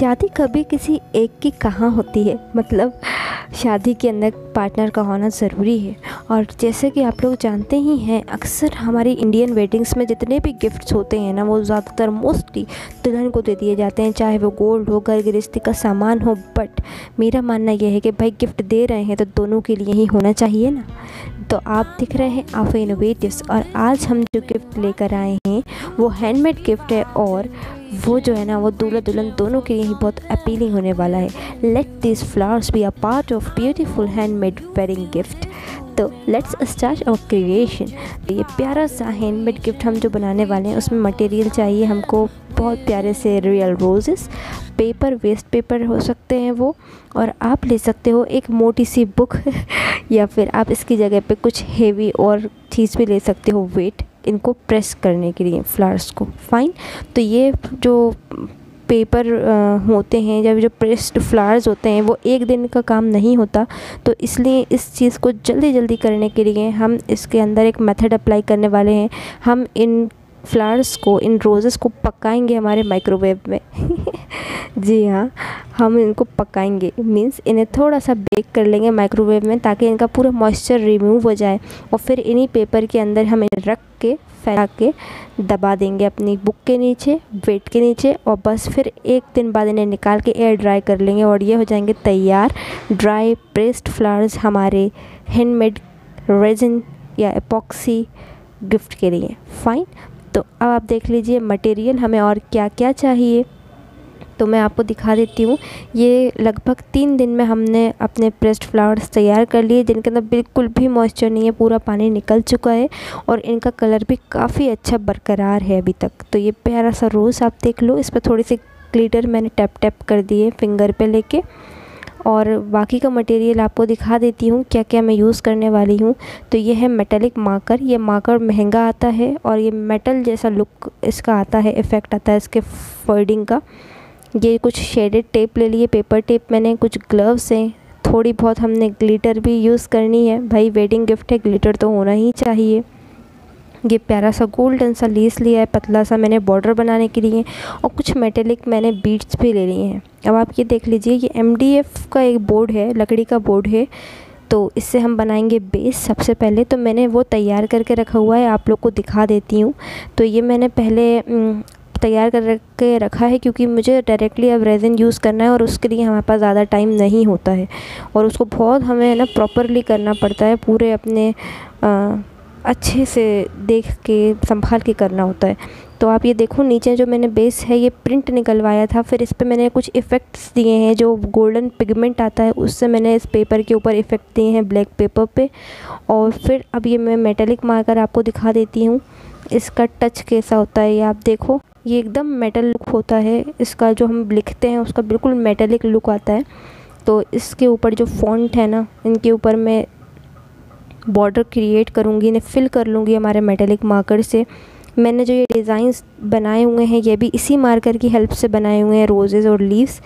शादी कभी किसी एक की कहाँ होती है, मतलब शादी के अंदर पार्टनर का होना ज़रूरी है। और जैसे कि आप लोग जानते ही हैं, अक्सर हमारी इंडियन वेडिंग्स में जितने भी गिफ्ट्स होते हैं ना, वो ज़्यादातर मोस्टली दुल्हन को दे दिए जाते हैं, चाहे वो गोल्ड हो, घर गृहस्थी का सामान हो। बट मेरा मानना यह है कि भाई गिफ्ट दे रहे हैं तो दोनों के लिए ही होना चाहिए ना। तो आप दिख रहे हैं आफा इनोवेटिव्स, और आज हम जो गिफ्ट लेकर आए हैं वो हैंडमेड गिफ्ट है, और वो जो है ना वो दूल्हा दुल्हन दोनों के लिए ही बहुत अपीलिंग होने वाला है। Let this flowers be a part of beautiful handmade wedding gift. तो लेट्स स्टार्ट आवर क्रिएशन। ये प्यारा सा हैंडमेड गिफ्ट हम जो बनाने वाले हैं, उसमें मटेरियल चाहिए हमको बहुत प्यारे से real roses, paper, waste paper हो सकते हैं वो, और आप ले सकते हो एक मोटी सी बुक या फिर आप इसकी जगह पे कुछ हेवी और चीज़ भी ले सकते हो, वेट इनको प्रेस करने के लिए फ्लावर्स को। फाइन। तो ये जो पेपर होते हैं या जो प्रेस्ड फ्लावर्स होते हैं वो एक दिन का काम नहीं होता, तो इसलिए इस चीज़ को जल्दी जल्दी करने के लिए हम इसके अंदर एक मेथड अप्लाई करने वाले हैं। हम इन फ्लावर्स को, इन रोज़ेस को पकाएंगे हमारे माइक्रोवेव में जी हाँ, हम इनको पकाएंगे, मींस इन्हें थोड़ा सा बेक कर लेंगे माइक्रोवेव में, ताकि इनका पूरा मॉइस्चर रिमूव हो जाए। और फिर इन्हीं पेपर के अंदर हम इन्हें रख के फैला के दबा देंगे अपनी बुक के नीचे, वेट के नीचे, और बस फिर एक दिन बाद इन्हें निकाल के एयर ड्राई कर लेंगे और ये हो जाएंगे तैयार ड्राई प्रेस्ड फ्लावर्स हमारे हैंडमेड रेजिन या एपॉक्सी गिफ्ट के लिए। फाइन। तो अब आप देख लीजिए मटेरियल हमें और क्या क्या चाहिए, तो मैं आपको दिखा देती हूँ। ये लगभग 3 दिन में हमने अपने प्रेस्ड फ्लावर्स तैयार कर लिए, जिनके अंदर बिल्कुल भी मॉइस्चर नहीं है, पूरा पानी निकल चुका है और इनका कलर भी काफ़ी अच्छा बरकरार है अभी तक। तो ये प्यारा सा रोज़ आप देख लो, इस पर थोड़ी सी ग्लिटर मैंने टैप टैप कर दी है फिंगर पे लेके, और बाकी का मटेरियल आपको दिखा देती हूँ क्या क्या मैं यूज़ करने वाली हूँ। तो ये है मेटेलिक मार्कर। ये मार्कर महंगा आता है और ये मेटल जैसा लुक इसका आता है, इफ़ेक्ट आता है इसके फोल्डिंग का। ये कुछ शेडेड टेप ले लिए, पेपर टेप मैंने, कुछ ग्लव्स हैं, थोड़ी बहुत हमने ग्लिटर भी यूज़ करनी है, भाई वेडिंग गिफ्ट है, ग्लिटर तो होना ही चाहिए। ये प्यारा सा गोल्डन सा लेस लिया है, पतला सा, मैंने बॉर्डर बनाने के लिए, और कुछ मेटेलिक मैंने बीड्स भी ले लिए हैं। अब आप ये देख लीजिए, ये MDF का एक बोर्ड है, लकड़ी का बोर्ड है, तो इससे हम बनाएंगे बेस। सबसे पहले तो मैंने वो तैयार करके रखा हुआ है, आप लोग को दिखा देती हूँ। तो ये मैंने पहले तैयार कर के रखा है, क्योंकि मुझे डायरेक्टली अब रेज़िन यूज़ करना है और उसके लिए हमारे पास ज़्यादा टाइम नहीं होता है, और उसको बहुत हमें ना प्रॉपरली करना पड़ता है, पूरे अपने अच्छे से देख के संभाल के करना होता है। तो आप ये देखो, नीचे जो मैंने बेस है ये प्रिंट निकलवाया था, फिर इस पे मैंने कुछ इफ़ेक्ट्स दिए हैं, जो गोल्डन पिगमेंट आता है उससे मैंने इस पेपर के ऊपर इफ़ेक्ट दिए हैं, ब्लैक पेपर पे। और फिर अब ये मैं मेटेलिक मार्कर आपको दिखा देती हूँ, इसका टच कैसा होता है। ये आप देखो, ये एकदम मेटल लुक होता है इसका, जो हम लिखते हैं उसका बिल्कुल मेटेलिक लुक आता है। तो इसके ऊपर जो फॉन्ट है ना, इनके ऊपर मैं बॉर्डर क्रिएट करूँगी, इन्हें फिल कर लूँगी हमारे मेटेलिक मार्कर से। मैंने जो ये डिज़ाइंस बनाए हुए हैं ये भी इसी मार्कर की हेल्प से बनाए हुए हैं, रोज़ेज़ और लीव्स।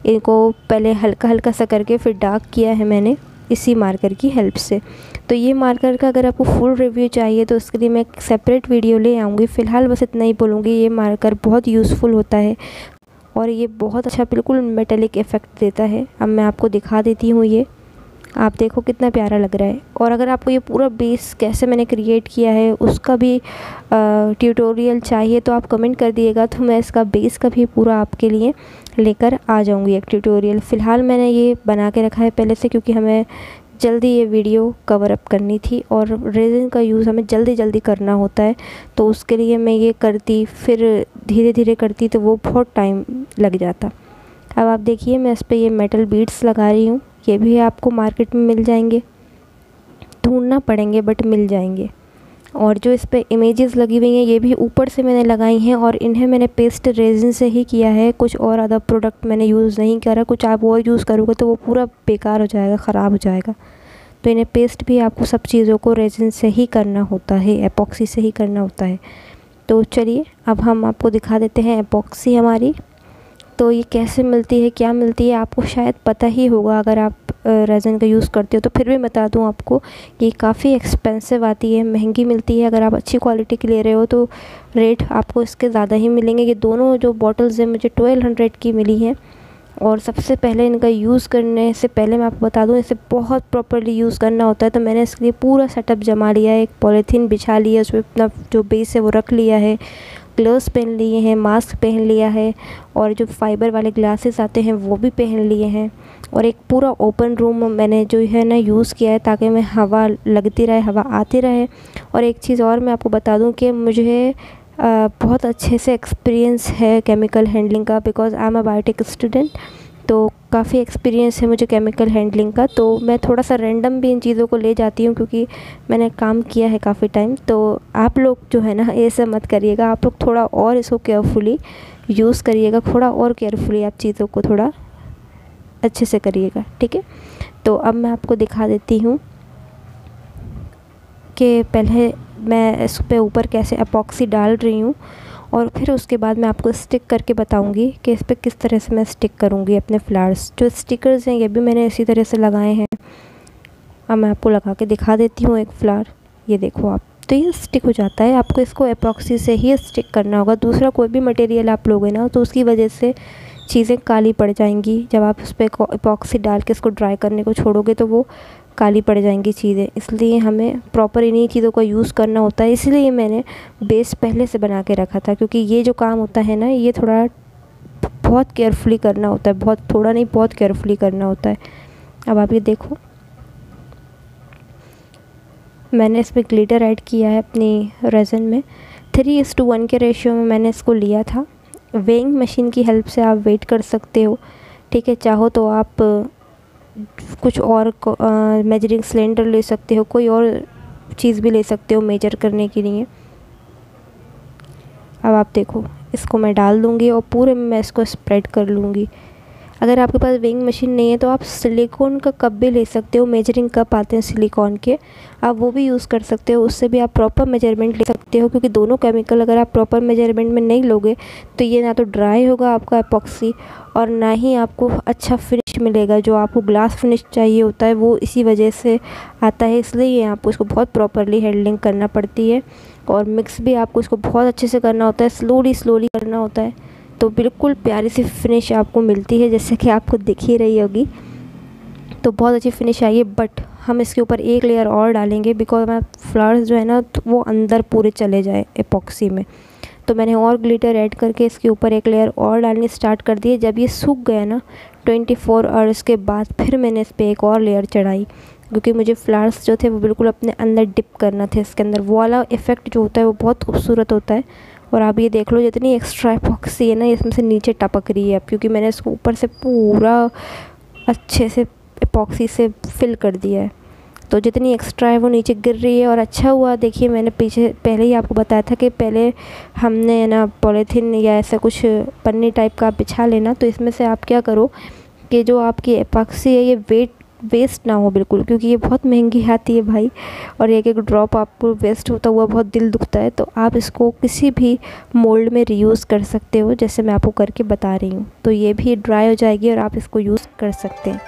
इनको पहले हल्का हल्का सा करके फिर डार्क किया है मैंने इसी मार्कर की हेल्प से। तो ये मार्कर का अगर आपको फुल रिव्यू चाहिए तो उसके लिए मैं एक सेपरेट वीडियो ले आऊँगी। फ़िलहाल बस इतना ही बोलूँगी, ये मार्कर बहुत यूज़फुल होता है और ये बहुत अच्छा बिल्कुल मेटेलिक इफ़ेक्ट देता है। अब मैं आपको दिखा देती हूँ, ये आप देखो कितना प्यारा लग रहा है। और अगर आपको ये पूरा बेस कैसे मैंने क्रिएट किया है उसका भी ट्यूटोरियल चाहिए तो आप कमेंट कर दिएगा, तो मैं इसका बेस का भी पूरा आपके लिए लेकर आ जाऊँगी एक ट्यूटोरियल। फ़िलहाल मैंने ये बना के रखा है पहले से, क्योंकि हमें जल्दी ये वीडियो कवर अप करनी थी और रेज़िन का यूज़ हमें जल्दी जल्दी करना होता है, तो उसके लिए मैं ये करती, फिर धीरे धीरे करती तो वो बहुत टाइम लग जाता। अब आप देखिए, मैं इस पर ये मेटल बीड्स लगा रही हूँ। ये भी आपको मार्केट में मिल जाएंगे, ढूंढना पड़ेंगे बट मिल जाएंगे। और जो इस पे इमेजेस लगी हुई हैं ये भी ऊपर से मैंने लगाई हैं, और इन्हें मैंने पेस्ट रेजिन से ही किया है, कुछ और अदर प्रोडक्ट मैंने यूज़ नहीं करा। कुछ आप और यूज़ करोगे तो वो पूरा बेकार हो जाएगा, ख़राब हो जाएगा। तो इन्हें पेस्ट भी आपको सब चीज़ों को रेजिन से ही करना होता है, एपॉक्सी से ही करना होता है। तो चलिए अब हम आपको दिखा देते हैं एपॉक्सी हमारी। तो ये कैसे मिलती है, क्या मिलती है, आपको शायद पता ही होगा अगर आप रेज़न का यूज़ करते हो। तो फिर भी बता दूँ आपको, ये काफ़ी एक्सपेंसिव आती है, महंगी मिलती है। अगर आप अच्छी क्वालिटी की ले रहे हो तो रेट आपको इसके ज़्यादा ही मिलेंगे। ये दोनों जो बॉटल्स हैं मुझे 1200 की मिली हैं। और सबसे पहले इनका यूज़ करने से पहले मैं आपको बता दूँ, इसे बहुत प्रॉपर्ली यूज़ करना होता है। तो मैंने इसके लिए पूरा सेटअप जमा लिया है, एक पॉलीथीन बिछा लिया, उसमें अपना जो बेस है वो रख लिया है, ग्लव्स पहन लिए हैं, मास्क पहन लिया है, और जो फाइबर वाले ग्लासेस आते हैं वो भी पहन लिए हैं। और एक पूरा ओपन रूम मैंने जो है ना यूज़ किया है, ताकि मैं हवा लगती रहे, हवा आती रहे। और एक चीज़ और मैं आपको बता दूं कि मुझे बहुत अच्छे से एक्सपीरियंस है केमिकल हैंडलिंग का, because I am a biotech student. तो काफ़ी एक्सपीरियंस है मुझे केमिकल हैंडलिंग का। तो मैं थोड़ा सा रैंडम भी इन चीज़ों को ले जाती हूँ, क्योंकि मैंने काम किया है काफ़ी टाइम। तो आप लोग जो है ना ऐसे मत करिएगा, आप लोग थोड़ा और इसको केयरफुली यूज़ करिएगा, थोड़ा और केयरफुली आप चीज़ों को थोड़ा अच्छे से करिएगा, ठीक है। तो अब मैं आपको दिखा देती हूँ कि पहले मैं इस पे ऊपर कैसे एपॉक्सी डाल रही हूँ, और फिर उसके बाद मैं आपको स्टिक करके बताऊंगी कि इस पर किस तरह से मैं स्टिक करूँगी अपने फ्लावर्स। जो स्टिकर्स हैं ये भी मैंने इसी तरह से लगाए हैं। अब मैं आपको लगा के दिखा देती हूँ एक फ्लावर, ये देखो आप, तो ये स्टिक हो जाता है। आपको इसको एपॉक्सी से ही स्टिक करना होगा। दूसरा कोई भी मटेरियल आप लोगे ना तो उसकी वजह से चीज़ें काली पड़ जाएंगी। जब आप उस पर एपॉक्सी डाल के इसको ड्राई करने को छोड़ोगे तो वो काली पड़ जाएंगी चीज़ें। इसलिए हमें प्रॉपर इन्हीं चीज़ों का यूज़ करना होता है। इसलिए मैंने बेस पहले से बना के रखा था, क्योंकि ये जो काम होता है ना ये थोड़ा बहुत केयरफुली करना होता है, बहुत थोड़ा नहीं बहुत केयरफुली करना होता है। अब आप ये देखो, मैंने इसमें ग्लिटर ऐड किया है अपनी रेज़न में। 3:1 के रेशियो में मैंने इसको लिया था। वेइंग मशीन की हेल्प से आप वेट कर सकते हो, ठीक है। चाहो तो आप कुछ और मेजरिंग सिलेंडर ले सकते हो, कोई और चीज़ भी ले सकते हो मेजर करने के लिए। अब आप देखो, इसको मैं डाल दूँगी और पूरे में मैं इसको स्प्रेड कर लूँगी। अगर आपके पास वेइंग मशीन नहीं है तो आप सिलिकॉन का कप भी ले सकते हो, मेजरिंग कप आते हैं सिलिकॉन के, आप वो भी यूज़ कर सकते हो। उससे भी आप प्रॉपर मेजरमेंट ले सकते हो, क्योंकि दोनों केमिकल अगर आप प्रॉपर मेजरमेंट में नहीं लोगे तो ये ना तो ड्राई होगा आपका एपॉक्सी, और ना ही आपको अच्छा फिनिश मिलेगा। जो आपको ग्लास फिनिश चाहिए होता है वो इसी वजह से आता है। इसलिए आपको इसको बहुत प्रॉपरली हैंडलिंग करना पड़ती है, और मिक्स भी आपको इसको बहुत अच्छे से करना होता है, स्लोली करना होता है। तो बिल्कुल प्यारी सी फिनिश आपको मिलती है, जैसे कि आपको दिख ही रही होगी। तो बहुत अच्छी फिनिश आई है, बट हम इसके ऊपर एक लेयर और डालेंगे, बिकॉज मैं फ्लावर्स जो है ना तो वो अंदर पूरे चले जाए एपॉक्सी में। तो मैंने और ग्लिटर ऐड करके इसके ऊपर एक लेयर और डालनी स्टार्ट कर दी है। जब ये सूख गया ना 24 आवर्स के बाद, फिर मैंने इस पर एक और लेयर चढ़ाई, क्योंकि मुझे फ्लावर्स जो थे वो बिल्कुल अपने अंदर डिप करना थे इसके अंदर। वो वाला इफ़ेक्ट जो होता है वो बहुत खूबसूरत होता है। और आप ये देख लो, जितनी एक्स्ट्रा एपॉक्सी है ना इसमें से नीचे टपक रही है अब, क्योंकि मैंने इसको ऊपर से पूरा अच्छे से एपॉक्सी से फिल कर दिया है। तो जितनी एक्स्ट्रा है वो नीचे गिर रही है। और अच्छा हुआ, देखिए मैंने पहले ही आपको बताया था कि पहले हमने ना पॉलीथीन या ऐसा कुछ पन्नी टाइप का बिछा लेना। तो इसमें से आप क्या करो कि जो आपकी एपॉक्सी है ये वेस्ट ना हो बिल्कुल, क्योंकि ये बहुत महंगी आती है भाई, और एक एक ड्रॉप आपको वेस्ट होता हुआ बहुत दिल दुखता है। तो आप इसको किसी भी मोल्ड में रीयूज़ कर सकते हो, जैसे मैं आपको करके बता रही हूँ। तो ये भी ड्राई हो जाएगी और आप इसको यूज़ कर सकते हैं।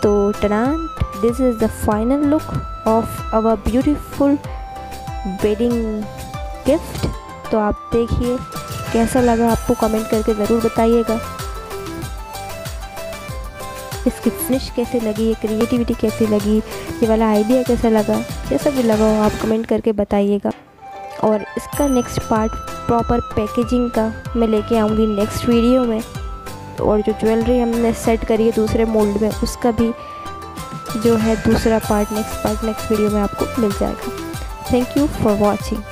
तो टनान, this is the final look of our beautiful wedding gift. तो आप देखिए कैसा लगा, आपको कमेंट करके ज़रूर बताइएगा। इसकी फिनिश कैसी लगी, ये क्रिएटिविटी कैसी लगी, ये वाला आइडिया कैसा लगा, जैसा भी लगा हो आप कमेंट करके बताइएगा। और इसका नेक्स्ट पार्ट प्रॉपर पैकेजिंग का मैं लेके आऊँगी नेक्स्ट वीडियो में। और जो ज्वेलरी हमने सेट करी है दूसरे मोल्ड में, उसका भी जो है दूसरा पार्ट नेक्स्ट वीडियो में आपको मिल जाएगा। Thank you for watching.